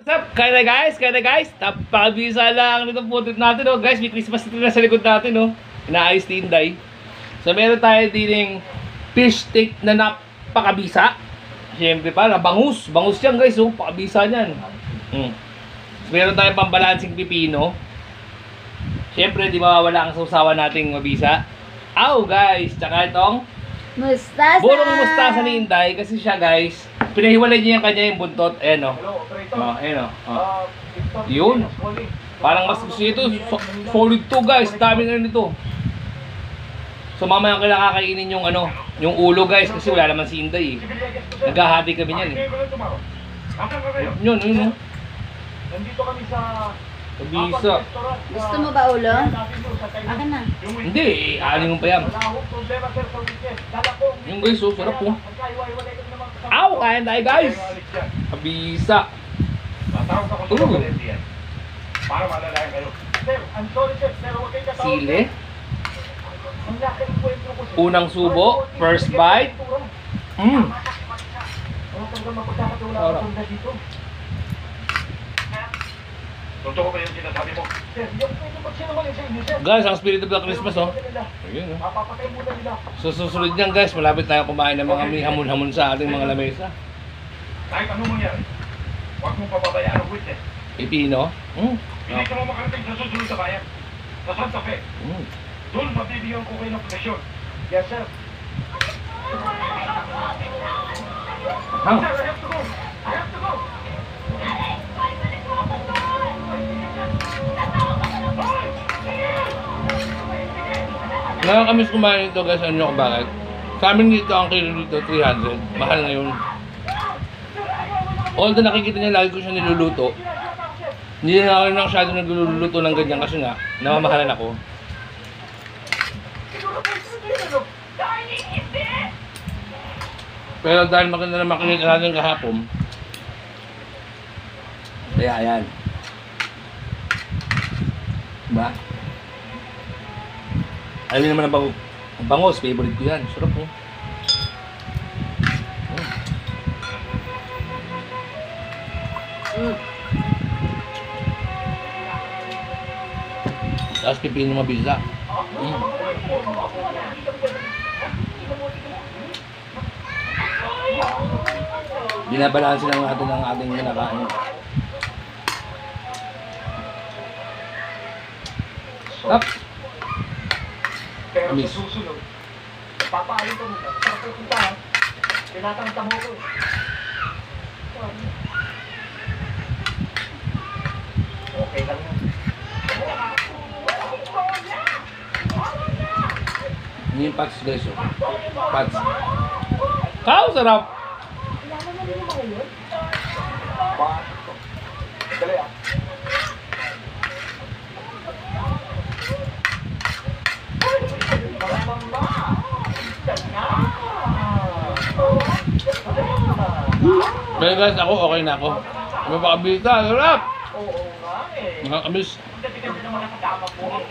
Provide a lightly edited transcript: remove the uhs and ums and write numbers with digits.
What's up? Kaya na guys, napakabisa lang nitong food trip natin, oh. Guys, may Christmas tree na sa likod natin, oh. Inaayos ni Inday. So meron tayo din fish stick na napakabisa. Siyempre pa, bangus yan guys, oh. Pakabisa niyan. So, meron tayong pambalansing pipino. Siyempre, di mawawala ang sausawan nating mabisa. Guys, tsaka itong Mustasa! burong mustasa ni Inday. Kasi siya guys, pinahiwalay niya yung kanya yung buntot. Ayan o. Ayan o. Yun. Parang mas gusto ito. Solid to guys. Dami na nito. So mamaya ko nakakainin yung yung ulo guys. Kasi wala naman si Inday eh. Naghahati kami niyan eh. Yun. Nandito kami sa Kabisa. Gusto mo ba ulo? Akin na. Hindi, aanin mo pa yan. Yung guys, oh, sarap po. Kain tayo guys. Kabisa. Para malalayan kayo. Sir, I'm sorry sir, pero huwag kayong katawag. Sili. Ang laki ng kwento ko sir. Unang subo, first bite. Ano talaga mapagkakatula ako tulad dito? Totoo ba yung sinasabi mo? Sir, yung pwede magsinungaling sa inyo, sir. Guys, ang spirit of the Christmas, oh. Ayun, oh. Mapapatay muna nila. So susunod niyan guys, malapit tayo kumain ng mga may hamon-hamon sa ating mga lamesa. Kahit anong mangyari, huwag mong papabayaan ang witness. Pipino. Hindi ka mo makarating sa susunod sa bayan. Sa Santa Fe. Doon mabibigyan ko kayo ng proteksyon. Yes, sir. Sir, I have to go. I have to go. Nakakamiss kumain ito guys, ano nyo kung bakit? Sa amin dito, ang kilo dito, 300. Mahal ngayon. Although nakikita niya, lagi ko siya niluluto. Hindi na ako masyado nagluluto ng ganyan kasi nga, namamahalan ako. Pero dahil maganda naman kinita natin kahapon, kaya yan. Diba? Alam niyo naman ang bangos, favorite ko yan. Sarap po. Tapos pipino mabisa. Binabalansin lang natin ang ating kinakain. Up. Pero Amis. sa susunod, papaalim ko muna. Sa pupuntahan, tinatangta mo ko. Okay lang yan. Ini yung pats guys, oh. Pats. Kao, sarap! Dali ah. Pero guys, ako okay na ako. Mapakabita, sarap! Oo nga eh. Nakakamiss. Dati naman ang kasama mo.